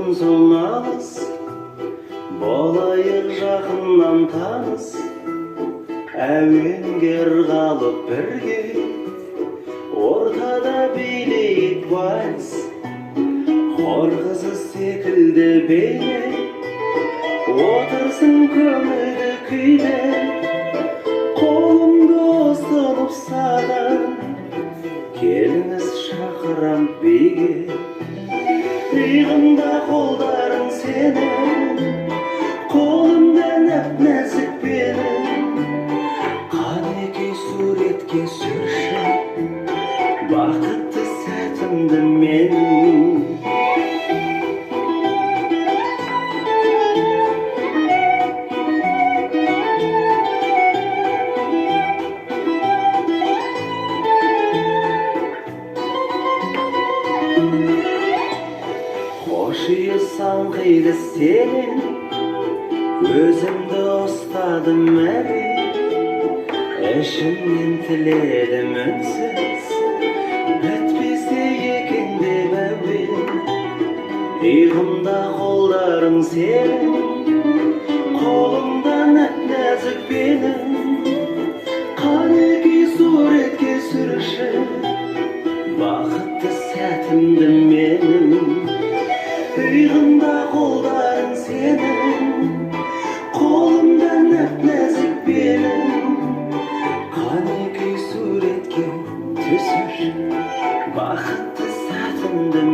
бұрын соң алыс, болайық жақыннан таныс, әуенгер қалып бірге, ортада билейік вальс, хор қызы секілді бейне, отырсын көңілді күйде, қолымды ұсынып саған, келіңіз шақырам биге. Иығымда қолдарың сенің, қолымда нәп-нәзік менің, қанекей суретке түсірші бақытты сәтімді менің. Қошиысаң қиды сенен, өзімді ұстадым әрең, ішімнен тіледім үнсіз, бітпесе екен деп әуен. Иығымда қолдарың сенің, қолымда нәп-нәзік менің, қанекей суретке түсірші бақытты сәтімді менің. Иығымда қолдарың сенің, қолымда нәп-нәзік менің, қанекей суретке түсір бақытты сәтімді